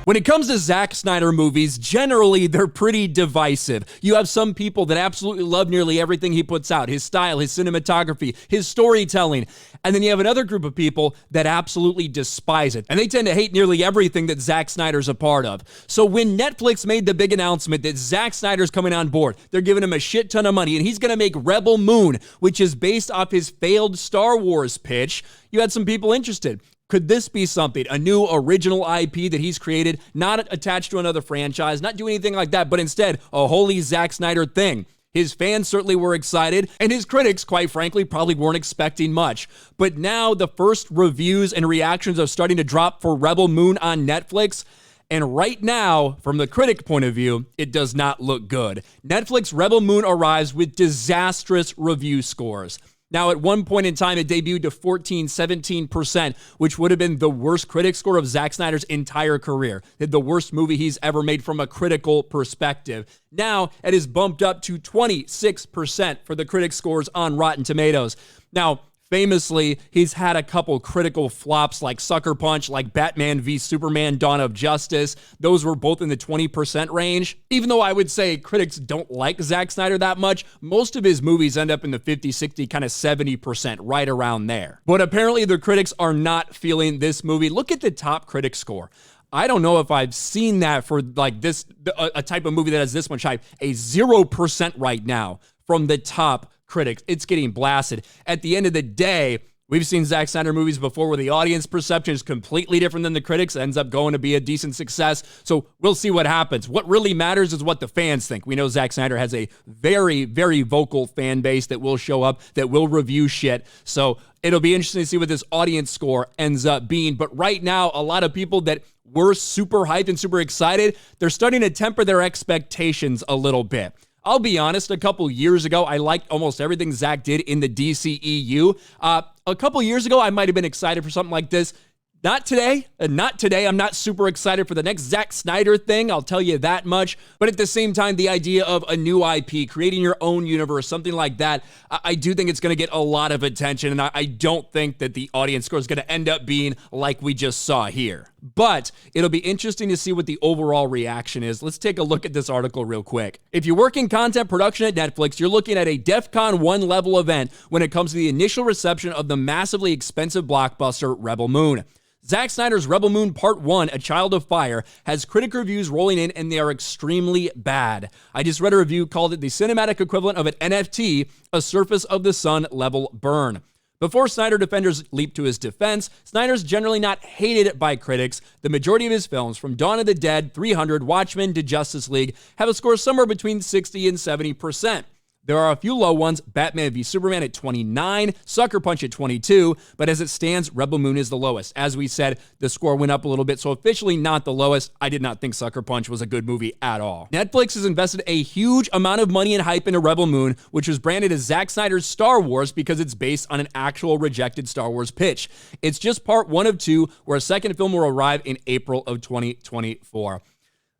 When it comes to Zack Snyder movies, generally they're pretty divisive. You have some people that absolutely love nearly everything he puts out, his style, his cinematography, his storytelling. And then you have another group of people that absolutely despise it. And they tend to hate nearly everything that Zack Snyder's a part of. So when Netflix made the big announcement that Zack Snyder's coming on board, they're giving him a shit ton of money, and he's going to make Rebel Moon, which is based off his failed Star Wars pitch, you had some people interested. Could this be something, a new original IP that he's created, not attached to another franchise, not do anything like that, but instead a wholly Zack Snyder thing? His fans certainly were excited, and his critics, quite frankly, probably weren't expecting much. But now the first reviews and reactions are starting to drop for Rebel Moon on Netflix. And right now, from the critic point of view, it does not look good. Netflix Rebel Moon arrives with disastrous review scores. Now, at one point in time, it debuted to 17%, which would have been the worst critic score of Zack Snyder's entire career. The worst movie he's ever made from a critical perspective. Now, it is bumped up to 26% for the critic scores on Rotten Tomatoes. Now, famously, he's had a couple critical flops like Sucker Punch, like Batman v Superman: Dawn of Justice. Those were both in the 20% range. Even though I would say critics don't like Zack Snyder that much, most of his movies end up in the 50, 60, kind of 70%, right around there. But apparently the critics are not feeling this movie. Look at the top critic score. I don't know if I've seen that for like this, a type of movie that has this much hype. A 0% right now from the top critics. It's getting blasted. At the end of the day, we've seen Zack Snyder movies before where the audience perception is completely different than the critics. It ends up going to be a decent success. So we'll see what happens. What really matters is what the fans think. We know Zack Snyder has a very, very vocal fan base that will show up, that will review shit. So it'll be interesting to see what this audience score ends up being. But right now, a lot of people that were super hyped and super excited, they're starting to temper their expectations a little bit. I'll be honest, a couple years ago, I liked almost everything Zack did in the DCEU. A couple years ago, I might have been excited for something like this. Not today. I'm not super excited for the next Zack Snyder thing, I'll tell you that much. But at the same time, the idea of a new IP, creating your own universe, something like that, I do think it's going to get a lot of attention, and I don't think that the audience score is going to end up being like we just saw here. But it'll be interesting to see what the overall reaction is. Let's take a look at this article real quick. If you work in content production at Netflix, you're looking at a DEFCON 1 level event when it comes to the initial reception of the massively expensive blockbuster Rebel Moon. Zack Snyder's Rebel Moon Part 1, A Child of Fire, has critic reviews rolling in, and they are extremely bad. I just read a review called it the cinematic equivalent of an NFT, a surface of the sun level burn. Before Snyder defenders leap to his defense, Snyder's generally not hated by critics. The majority of his films, from Dawn of the Dead, 300, Watchmen to Justice League, have a score somewhere between 60 and 70%. There are a few low ones, Batman v Superman at 29, Sucker Punch at 22, but as it stands, Rebel Moon is the lowest. As we said, the score went up a little bit, so officially not the lowest. I did not think Sucker Punch was a good movie at all. Netflix has invested a huge amount of money and hype into Rebel Moon, which was branded as Zack Snyder's Star Wars because it's based on an actual rejected Star Wars pitch. It's just part 1 of 2, where a second film will arrive in April of 2024.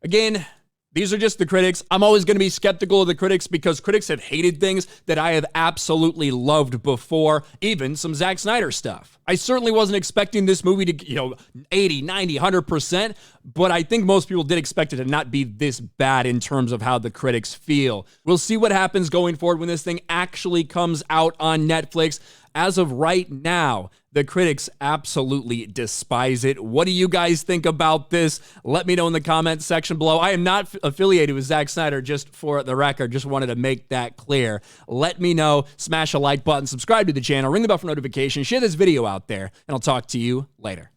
Again, these are just the critics. I'm always going to be skeptical of the critics because critics have hated things that I have absolutely loved before, even some Zack Snyder stuff. I certainly wasn't expecting this movie to, 80, 90, 100%, but I think most people did expect it to not be this bad in terms of how the critics feel. We'll see what happens going forward when this thing actually comes out on Netflix. As of right now, the critics absolutely despise it. What do you guys think about this? Let me know in the comments section below. I am not affiliated with Zack Snyder, just for the record. Just wanted to make that clear. Let me know. Smash a like button, subscribe to the channel, ring the bell for notifications, share this video out there, and I'll talk to you later.